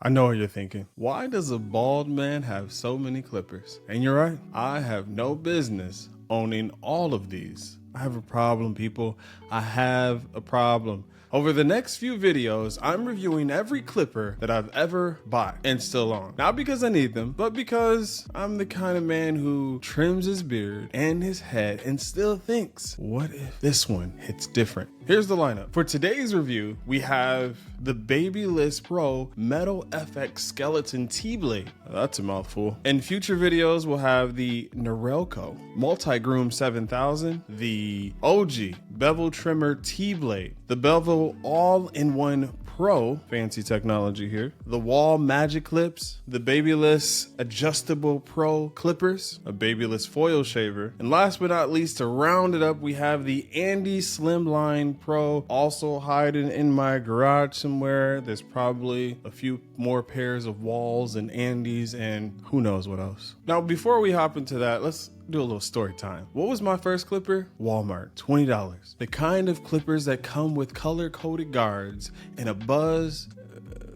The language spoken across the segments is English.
I know what you're thinking. Why does a bald man have so many clippers? And you're right, I have no business owning all of these. I have a problem, people. I have a problem. Over the next few videos, I'm reviewing every clipper that I've ever bought and still own. Not because I need them, but because I'm the kind of man who trims his beard and his head and still thinks, what if this one hits different? Here's the lineup. For today's review, we have the Babyliss Pro Metal FX Skeleton T-Blade. That's a mouthful. In future videos, we'll have the Norelco Multi-Groom 7000, the OG Bevel Trimmer T-Blade, the Bevel All-in-One Pro, fancy technology here, the Wall Magic Clips, the Babyliss Adjustable Pro Clippers, a Babyliss Foil Shaver, and last but not least, to round it up, we have the Andy Slimline Pro, also hiding in my garage somewhere. There's probably a few more pairs of Walls and Andys and who knows what else. Now, before we hop into that, let's do a little story time. What was my first clipper? Walmart, $20. The kind of clippers that come with color-coded guards and a buzz.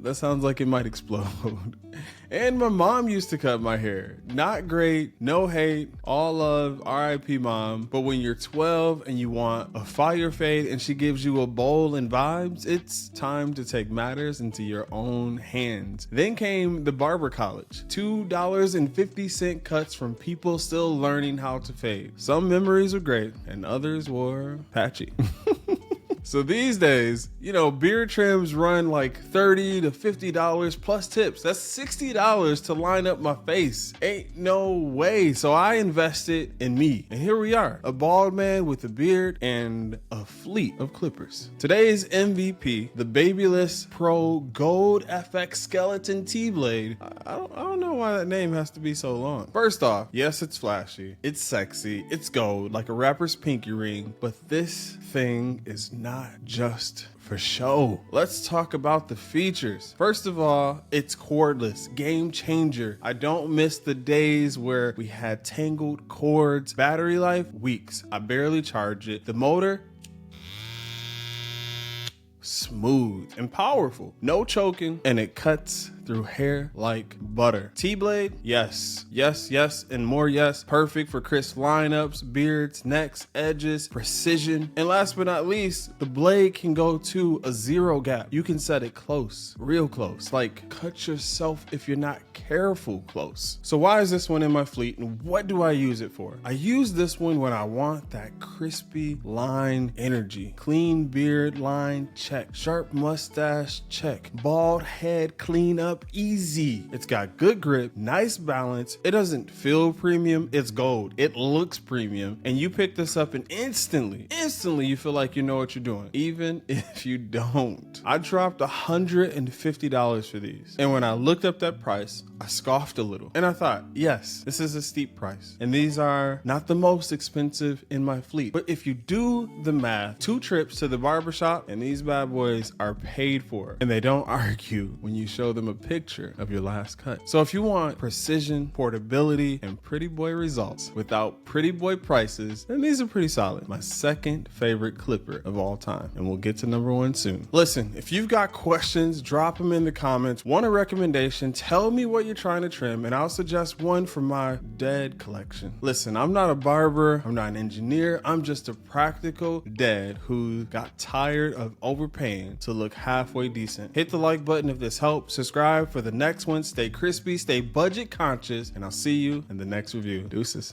That sounds like it might explode. And my mom used to cut my hair. Not great, no hate, all love, RIP mom. But when you're 12 and you want a fire fade and she gives you a bowl and vibes, it's time to take matters into your own hands. Then came the barber college. $2.50 cuts from people still learning how to fade. Some memories were great and others were patchy. So these days, you know, beard trims run like $30 to $50 plus tips. That's $60 to line up my face. Ain't no way. So I invested in me. And here we are, a bald man with a beard and a fleet of clippers. Today's MVP, the Babyliss Pro Gold FX Skeleton T-Blade. I don't know why that name has to be so long. First off, yes, it's flashy, it's sexy, it's gold, like a rapper's pinky ring, but this thing is not just for show. Let's talk about the features. First of all, it's cordless, game changer. I don't miss the days where we had tangled cords. Battery life, weeks. I barely charge it. The motor, smooth and powerful, no choking, and it cuts through hair like butter. T-blade, yes, and more yes. Perfect for crisp lineups, beards, necks, edges, precision. And last but not least, the blade can go to a zero gap. You can set it close, real close, like cut yourself if you're not careful close. So why is this one in my fleet and what do I use it for? I use this one when I want that crispy line energy. Clean beard line, check. Sharp mustache, check. Bald head cleanup, easy. It's got good grip, nice balance. It doesn't feel premium, it's gold. It looks premium. And you pick this up and instantly you feel like you know what you're doing, even if you don't. I dropped $150 for these. And when I looked up that price, I scoffed a little. And I thought, yes, this is a steep price. And these are not the most expensive in my fleet. But if you do the math, 2 trips to the barbershop and these bad boys are paid for. And they don't argue when you show them a picture of your last cut. So if you want precision, portability, and pretty boy results without pretty boy prices, then these are pretty solid. My second favorite clipper of all time. And we'll get to number 1 soon. Listen, if you've got questions, drop them in the comments. Want a recommendation? Tell me what you're trying to trim and I'll suggest one for my dead collection. Listen, I'm not a barber, I'm not an engineer, I'm just a practical dad who got tired of overpaying to look halfway decent. Hit the like button if this helps, subscribe for the next one, stay crispy, stay budget conscious, and I'll see you in the next review. Deuces.